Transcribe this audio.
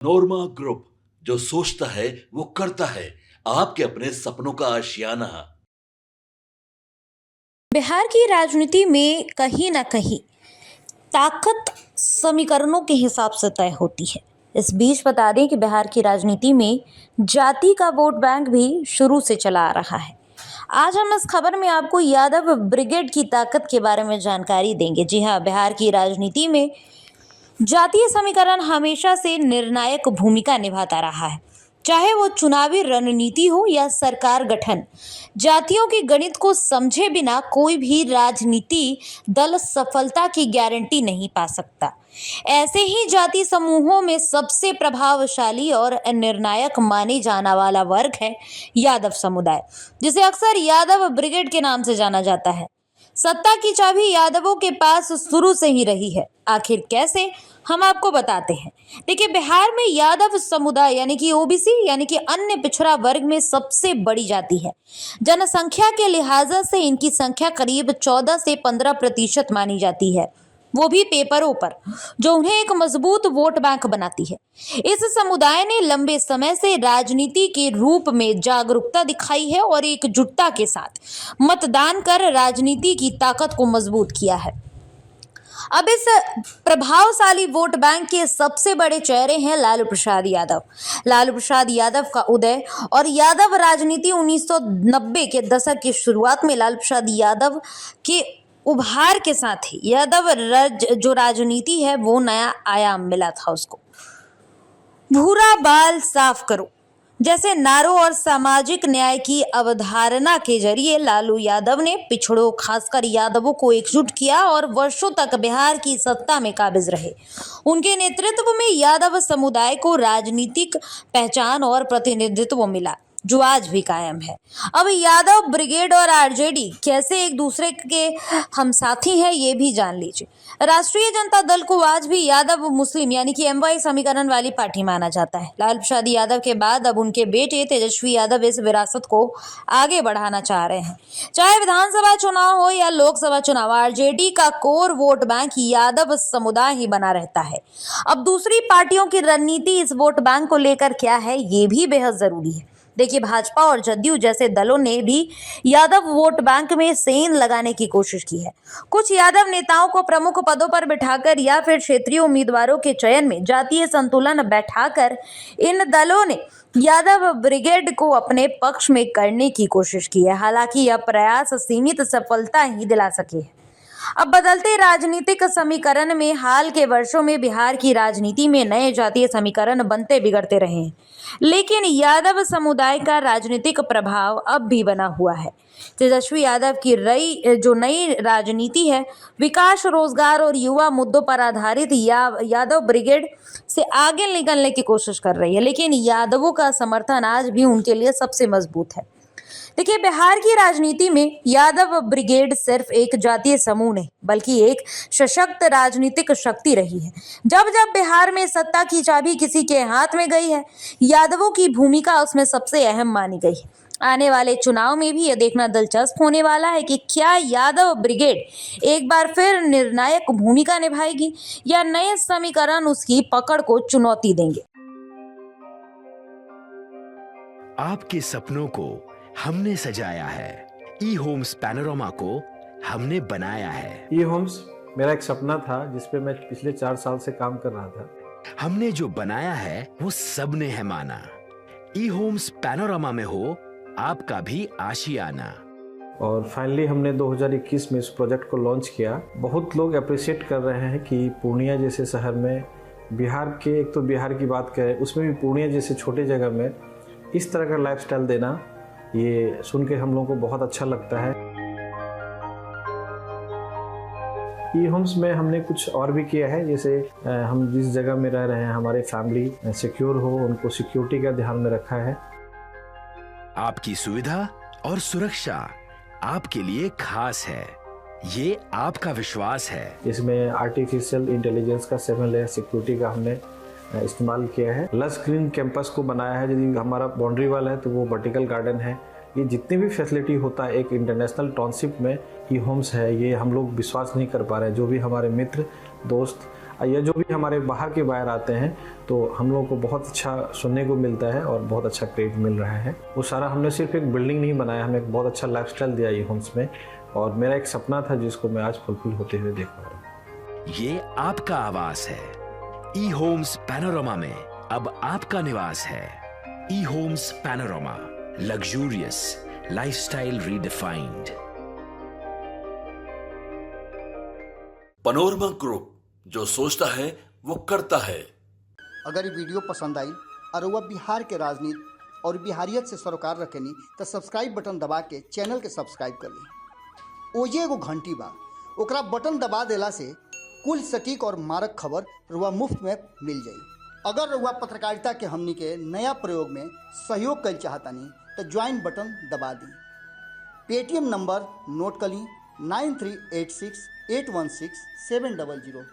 नोरमा group, जो सोचता है वो करता है। आपके अपने सपनों का आशियाना। बिहार की राजनीति में कहीं ना कहीं ताकत समीकरणों के हिसाब से तय होती है। इस बीच बता दें कि बिहार की राजनीति में जाति का वोट बैंक भी शुरू से चला आ रहा है। आज हम इस खबर में आपको यादव ब्रिगेड की ताकत के बारे में जानकारी देंगे। जी हाँ, बिहार की राजनीति में जातीय समीकरण हमेशा से निर्णायक भूमिका निभाता रहा है, चाहे वो चुनावी रणनीति हो या सरकार गठन। जातियों के गणित को समझे बिना कोई भी राजनीति दल सफलता की गारंटी नहीं पा सकता। ऐसे ही जाति समूहों में सबसे प्रभावशाली और निर्णायक माने जाने वाला वर्ग है यादव समुदाय, जिसे अक्सर यादव ब्रिगेड के नाम से जाना जाता है। सत्ता की चाबी यादवों के पास शुरू से ही रही है। आखिर कैसे, हम आपको बताते हैं। देखिए, बिहार में यादव समुदाय यानी कि ओबीसी यानी कि अन्य पिछड़ा वर्ग में सबसे बड़ी जाति है। जनसंख्या के लिहाज से इनकी संख्या करीब 14 से 15% मानी जाती है, वो भी पेपरों पर, जो उन्हें एक मजबूत वोट बैंक बनाती है। इस समुदाय ने लंबे समय से राजनीति के रूप में जागरूकता दिखाई है और एकजुटता के साथ मतदान कर राजनीति की ताकत को मजबूत किया है। अब इस प्रभावशाली वोट बैंक के सबसे बड़े चेहरे हैं लालू प्रसाद यादव। लालू प्रसाद यादव का उदय और यादव राजनीति 1990 के दशक की शुरुआत में लालू प्रसाद यादव के उभार के साथ ही जो राजनीति है वो नया आयाम मिला था उसको। भूरा बाल साफ करो जैसे नारों और सामाजिक न्याय की अवधारणा के जरिए लालू यादव ने पिछड़ों, खासकर यादवों को एकजुट किया और वर्षों तक बिहार की सत्ता में काबिज रहे। उनके नेतृत्व में यादव समुदाय को राजनीतिक पहचान और प्रतिनिधित्व मिला, जो आज भी कायम है। अब यादव ब्रिगेड और आरजेडी कैसे एक दूसरे के हमसाथी हैं, ये भी जान लीजिए। राष्ट्रीय जनता दल को आज भी यादव मुस्लिम यानी कि एमवाई समीकरण वाली पार्टी माना जाता है। लालू प्रसाद यादव के बाद अब उनके बेटे तेजस्वी यादव इस विरासत को आगे बढ़ाना चाह रहे हैं। चाहे विधानसभा चुनाव हो या लोकसभा चुनाव, आरजेडी का कोर वोट बैंक यादव समुदाय ही बना रहता है। अब दूसरी पार्टियों की रणनीति इस वोट बैंक को लेकर क्या है, ये भी बेहद जरूरी है। देखिए, भाजपा और जदयू जैसे दलों ने भी यादव वोट बैंक में सेंध लगाने की कोशिश की है। कुछ यादव नेताओं को प्रमुख पदों पर बिठाकर या फिर क्षेत्रीय उम्मीदवारों के चयन में जातीय संतुलन बैठाकर इन दलों ने यादव ब्रिगेड को अपने पक्ष में करने की कोशिश की है। हालांकि यह प्रयास सीमित सफलता ही दिला सके हैं। अब बदलते राजनीतिक समीकरण में हाल के वर्षों में बिहार की राजनीति में नए जातीय समीकरण बनते बिगड़ते रहे हैं, लेकिन यादव समुदाय का राजनीतिक प्रभाव अब भी बना हुआ है। तेजस्वी यादव की जो नई राजनीति है, विकास, रोजगार और युवा मुद्दों पर आधारित यादव ब्रिगेड से आगे निकलने की कोशिश कर रही है, लेकिन यादवों का समर्थन आज भी उनके लिए सबसे मजबूत है। देखिए, बिहार की राजनीति में यादव ब्रिगेड सिर्फ एक जातीय समूह नहीं, बल्कि एक सशक्त राजनीतिक शक्ति रही है। जब जब बिहार में सत्ता की चाबी किसी के हाथ में गई है, यादवों की भूमिका उसमें सबसे अहम मानी गई है। आने वाले चुनाव में भी यह देखना दिलचस्प होने वाला है कि क्या यादव ब्रिगेड एक बार फिर निर्णायक भूमिका निभाएगी या नए समीकरण उसकी पकड़ को चुनौती देंगे। आपके सपनों को हमने सजाया है, ई होम्स पैनोरमा को हमने बनाया है। ई होम्स मेरा एक सपना था जिस पे मैं पिछले 4 साल से काम कर रहा था। हमने जो बनाया है वो सबने है माना। ई होम्स पैनोरमा में हो आपका भी आशियाना। और फाइनली हमने 2021 में इस प्रोजेक्ट को लॉन्च किया। बहुत लोग अप्रिशिएट कर रहे हैं कि पूर्णिया जैसे शहर में, बिहार के, एक तो बिहार की बात करें उसमें भी पूर्णिया जैसे छोटे जगह में इस तरह का लाइफस्टाइल देना, ये सुन के हम लोगों को बहुत अच्छा लगता है। ई होम्स में हमने कुछ और भी किया है, जैसे हम जिस जगह में रह रहे हैं हमारे फैमिली सिक्योर हो, उनको सिक्योरिटी का ध्यान में रखा है। आपकी सुविधा और सुरक्षा आपके लिए खास है, ये आपका विश्वास है। इसमें आर्टिफिशियल इंटेलिजेंस का 7 लेयर सिक्योरिटी का हमने इस्तेमाल किया है। लस ग्रीन कैंपस को बनाया है। यदि हमारा बाउंड्री वाल है तो वो वर्टिकल गार्डन है। ये जितनी भी फैसिलिटी होता है एक इंटरनेशनल टाउनशिप में ई होम्स है, ये हम लोग विश्वास नहीं कर पा रहे हैं। जो भी हमारे मित्र, दोस्त या जो भी हमारे बाहर के बाहर आते हैं तो हम लोगों को बहुत अच्छा सुनने को मिलता है और बहुत अच्छा क्रेडिट मिल रहा है। वो सारा हमने सिर्फ एक बिल्डिंग नहीं बनाया, हमें एक बहुत अच्छा लाइफस्टाइल दिया ये होम्स में, और मेरा एक सपना था जिसको मैं आज फुलफिल होते हुए देख पा रहा हूँ। ये आपका आवास है। ई होम्स पैनोरामा में अब आपका निवास है। E homes Panorama, luxurious lifestyle redefined. Panorama group, जो सोचता है वो करता है। अगर ये वीडियो पसंद आई और वह बिहार के राजनीति और बिहारियत से सरोकार रखेनी तो सब्सक्राइब बटन दबा के चैनल के सब्सक्राइब कर ली। ओजे एगो घंटी बा, ओकरा बटन दबा देला से कुल सटीक और मारक खबर रुआ मुफ्त में मिल जाई। अगर रुआ पत्रकारिता के हमनी के नया प्रयोग में सहयोग कर चाहतानी तो ज्वाइन बटन दबा दी। पेटीएम नंबर नोट कर ली 9386816700।